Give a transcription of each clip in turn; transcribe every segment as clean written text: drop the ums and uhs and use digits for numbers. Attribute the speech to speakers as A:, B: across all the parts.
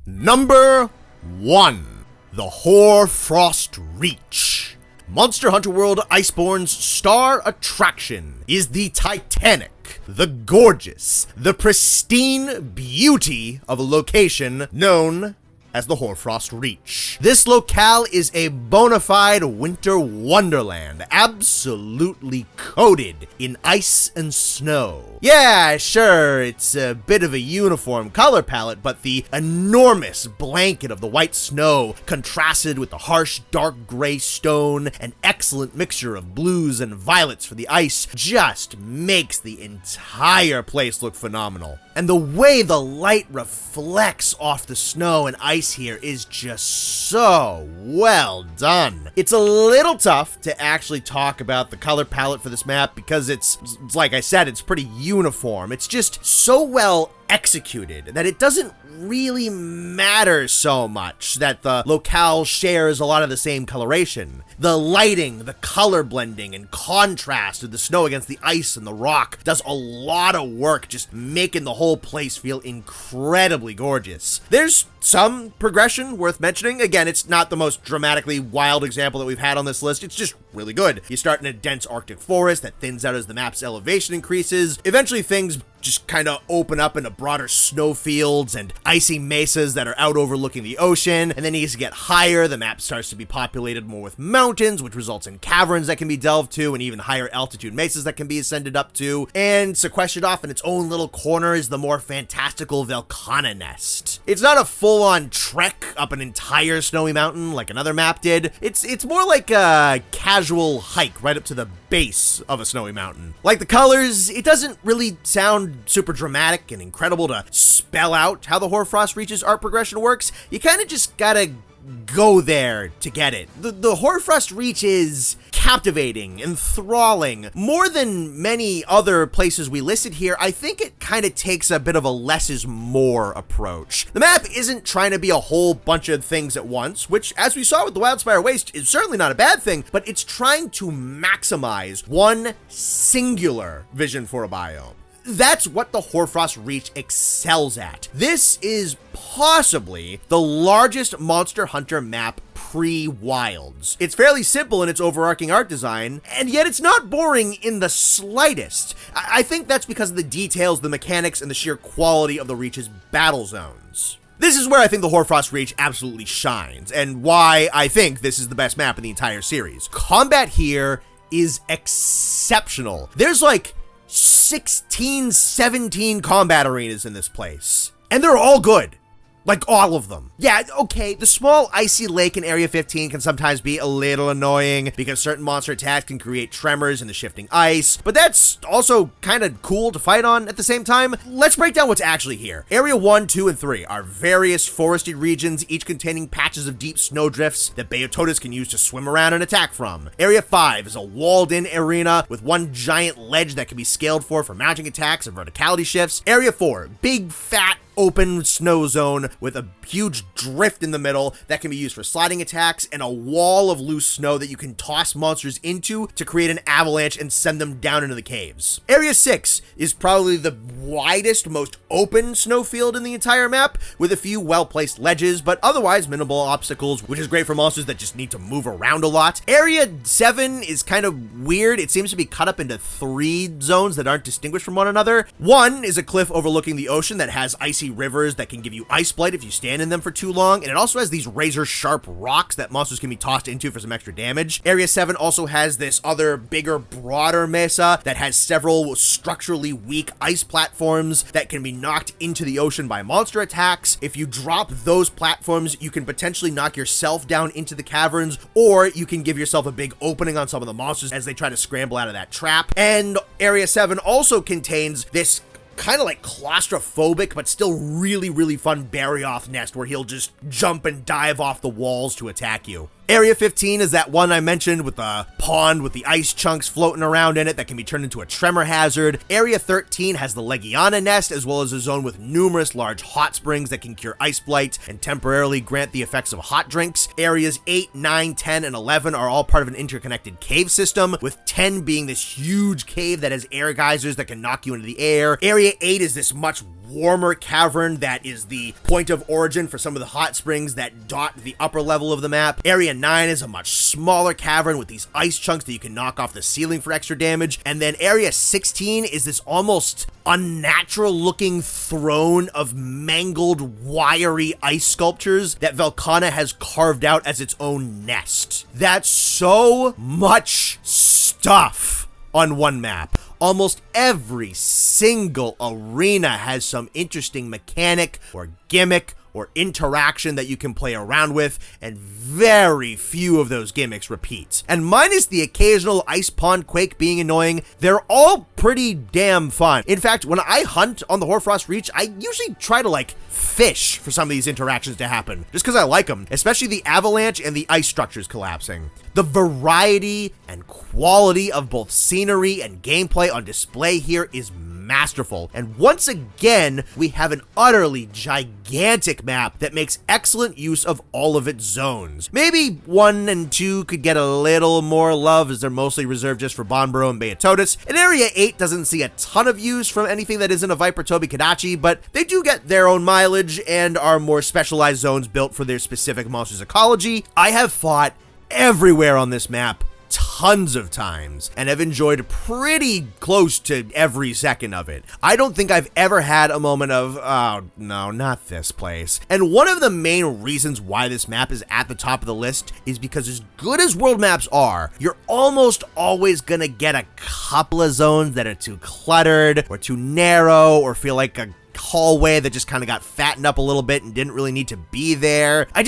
A: Number 1. The Hoarfrost Reach. Monster Hunter World Iceborne's star attraction is the titanic, the gorgeous, the pristine beauty of a location known as the Hoarfrost Reach. This locale is a bona fide winter wonderland, absolutely coated in ice and snow. Yeah, sure, it's a bit of a uniform color palette, but the enormous blanket of the white snow contrasted with the harsh dark gray stone, an excellent mixture of blues and violets for the ice, just makes the entire place look phenomenal. And the way the light reflects off the snow and ice here is just so well done. It's a little tough to actually talk about the color palette for this map because it's like I said, it's pretty uniform. It's just so well executed that it doesn't really matter so much that the locale shares a lot of the same coloration. The lighting, the color blending, and contrast of the snow against the ice and the rock does a lot of work just making the whole place feel incredibly gorgeous. There's some progression worth mentioning. Again, it's not the most dramatically wild example that we've had on this list. It's just really good. You start in a dense Arctic forest that thins out as the map's elevation increases. Eventually, things just kind of open up into broader snow fields and icy mesas that are out overlooking the ocean. And then as you get higher, the map starts to be populated more with mountains, which results in caverns that can be delved to and even higher altitude mesas that can be ascended up to. And sequestered off in its own little corner is the more fantastical Volcana Nest. It's not a full-on trek up an entire snowy mountain like another map did. It's more like a casual hike right up to the base of a snowy mountain. Like the colors, it doesn't really sound super dramatic and incredible to spell out how the Hoarfrost Reach's art progression works. You kind of just gotta go there to get it. The Hoarfrost Reach is captivating, enthralling. More than many other places we listed here, I think it kind of takes a bit of a less is more approach. The map isn't trying to be a whole bunch of things at once, which, as we saw with the Wildspire Waste, is certainly not a bad thing, but it's trying to maximize one singular vision for a biome. That's what the Hoarfrost Reach excels at. This is possibly the largest Monster Hunter map pre-Wilds. It's fairly simple in its overarching art design, and yet it's not boring in the slightest. I think that's because of the details, the mechanics, and the sheer quality of the Reach's battle zones. This is where I think the Hoarfrost Reach absolutely shines, and why I think this is the best map in the entire series. Combat here is exceptional. There's like 16, 17 combat arenas in this place, and they're all good. Like, all of them. Yeah, okay, the small icy lake in Area 15 can sometimes be a little annoying because certain monster attacks can create tremors in the shifting ice, but that's also kind of cool to fight on at the same time. Let's break down what's actually here. Area 1, 2, and 3 are various forested regions, each containing patches of deep snowdrifts that Beototas can use to swim around and attack from. Area 5 is a walled-in arena with one giant ledge that can be scaled for mounting attacks and verticality shifts. Area 4, big, fat, open snow zone with a huge drift in the middle that can be used for sliding attacks and a wall of loose snow that you can toss monsters into to create an avalanche and send them down into the caves. Area 6 is probably the widest, most open snow field in the entire map, with a few well-placed ledges, but otherwise minimal obstacles, which is great for monsters that just need to move around a lot. Area 7 is kind of weird. It seems to be cut up into 3 zones that aren't distinguished from one another. One is a cliff overlooking the ocean that has icy rivers that can give you ice blight if you stand in them for too long, and it also has these razor sharp rocks that monsters can be tossed into for some extra damage. Area 7 also has this other bigger, broader mesa that has several structurally weak ice platforms that can be knocked into the ocean by monster attacks. If you drop those platforms, you can potentially knock yourself down into the caverns, or you can give yourself a big opening on some of the monsters as they try to scramble out of that trap. And Area 7 also contains this kind of like claustrophobic, but still really, really fun Barioth nest where he'll just jump and dive off the walls to attack you. Area 15 is that one I mentioned with the pond with the ice chunks floating around in it that can be turned into a tremor hazard. Area 13 has the Legiana nest, as well as a zone with numerous large hot springs that can cure ice blight and temporarily grant the effects of hot drinks. Areas 8, 9, 10, and 11 are all part of an interconnected cave system, with 10 being this huge cave that has air geysers that can knock you into the air. Area 8 is this much warmer cavern that is the point of origin for some of the hot springs that dot the upper level of the map. Area 9 is a much smaller cavern with these ice chunks that you can knock off the ceiling for extra damage. And then Area 16 is this almost unnatural looking throne of mangled, wiry ice sculptures that Volcana has carved out as its own nest. That's so much stuff on one map. Almost every single arena has some interesting mechanic or gimmick or interaction that you can play around with, and very few of those gimmicks repeat. And minus the occasional ice pond quake being annoying, they're all pretty damn fun. In fact, when I hunt on the Hoarfrost Reach, I usually try to fish for some of these interactions to happen, just because I like them, especially the avalanche and the ice structures collapsing. The variety and quality of both scenery and gameplay on display here is masterful. And once again, we have an utterly gigantic map that makes excellent use of all of its zones. Maybe 1 and 2 could get a little more love, as they're mostly reserved just for Bonboro and Beatotus. And Area 8 doesn't see a ton of use from anything that isn't a Viper Toby Kadachi, but they do get their own mileage and are more specialized zones built for their specific monsters' ecology. I have fought everywhere on this map tons of times and have enjoyed pretty close to every second of it. I don't think I've ever had a moment of, oh no, not this place. And one of the main reasons why this map is at the top of the list is because as good as world maps are, you're almost always gonna get a couple of zones that are too cluttered or too narrow or feel like a hallway that just kind of got fattened up a little bit and didn't really need to be there. I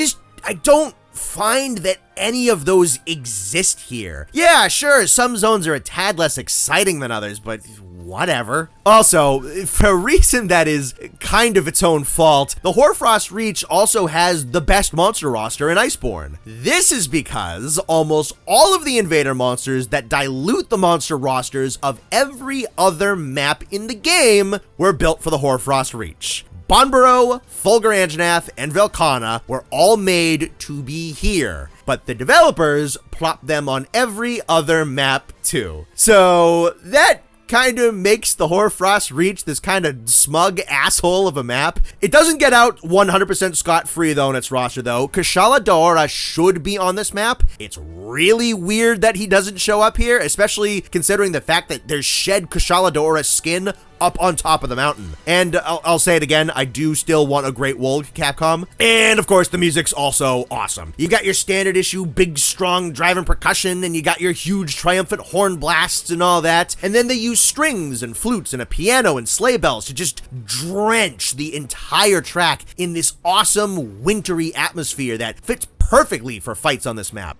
A: don't find that any of those exist here. Yeah, sure, some zones are a tad less exciting than others, but whatever. Also, for a reason that is kind of its own fault, the Hoarfrost Reach also has the best monster roster in Iceborne. This is because almost all of the invader monsters that dilute the monster rosters of every other map in the game were built for the Hoarfrost Reach. Bonboro, Fulgur Anjanath, and Volcana were all made to be here, but the developers plopped them on every other map too. So that kind of makes the Hoarfrost Reach this kind of smug asshole of a map. It doesn't get out 100% scot-free though in its roster though. Kushala Daora should be on this map. It's really weird that he doesn't show up here, especially considering the fact that there's shed Kushala Daora skin up on top of the mountain. And I'll say it again, I do still want a Great Wold, Capcom. And of course, the music's also awesome. You got your standard issue, big, strong driving percussion, and you got your huge triumphant horn blasts and all that. And then they use strings and flutes and a piano and sleigh bells to just drench the entire track in this awesome wintry atmosphere that fits perfectly for fights on this map.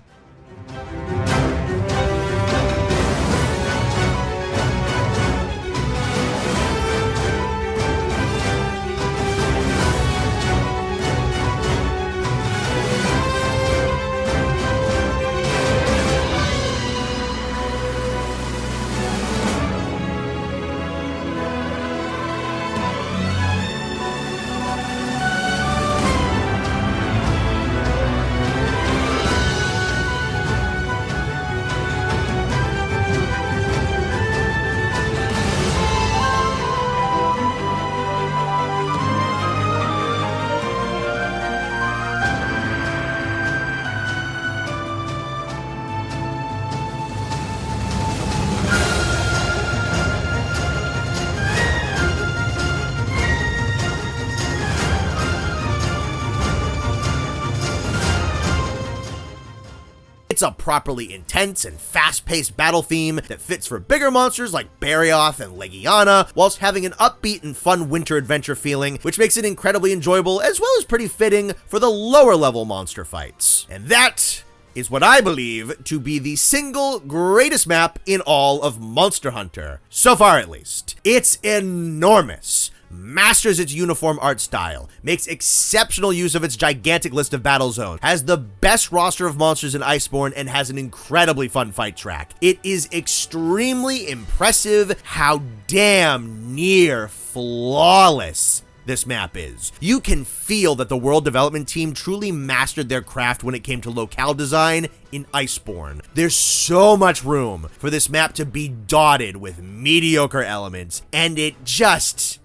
A: It's a properly intense and fast-paced battle theme that fits for bigger monsters like Barioth and Legiana, whilst having an upbeat and fun winter adventure feeling, which makes it incredibly enjoyable as well as pretty fitting for the lower level monster fights. And that is what I believe to be the single greatest map in all of Monster Hunter. So far at least. It's enormous, masters its uniform art style, makes exceptional use of its gigantic list of battle zones, has the best roster of monsters in Iceborne, and has an incredibly fun fight track. It is extremely impressive how damn near flawless this map is. You can feel that the world development team truly mastered their craft when it came to locale design in Iceborne. There's so much room for this map to be dotted with mediocre elements, and it just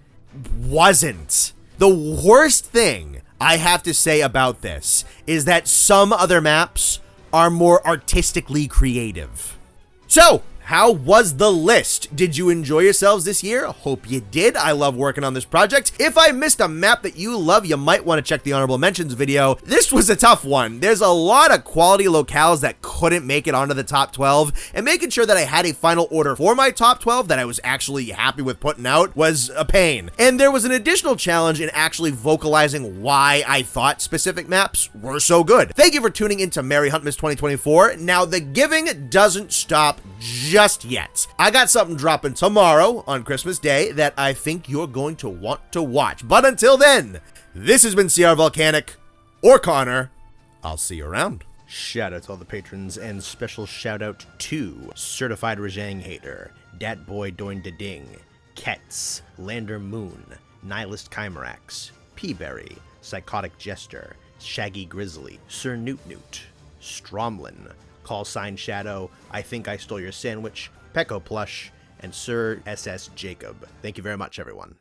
A: wasn't. The worst thing I have to say about this is that some other maps are more artistically creative. So, how was the list? Did you enjoy yourselves this year? Hope you did. I love working on this project. If I missed a map that you love, you might want to check the honorable mentions video. This was a tough one. There's a lot of quality locales that couldn't make it onto the top 12, and making sure that I had a final order for my top 12 that I was actually happy with putting out was a pain. And there was an additional challenge in actually vocalizing why I thought specific maps were so good. Thank you for tuning into Merry Huntmas 2024. Now, the giving doesn't stop just yet. I got something dropping tomorrow on Christmas Day that I think you're going to want to watch. But until then, this has been CR-Volcanic, or Connor. I'll see you around. Shout out to all the patrons, and special shout out to Certified Rajang Hater, Dat Boy Doin Da Ding, Ketz, Lander Moon, Nihilist Chimerax, Peaberry, Psychotic Jester, Shaggy Grizzly, Sir Newt Newt, Stromlin, Call Sign Shadow, I Think I Stole Your Sandwich, Pecco Plush, and Sir SS Jacob. Thank you very much, everyone.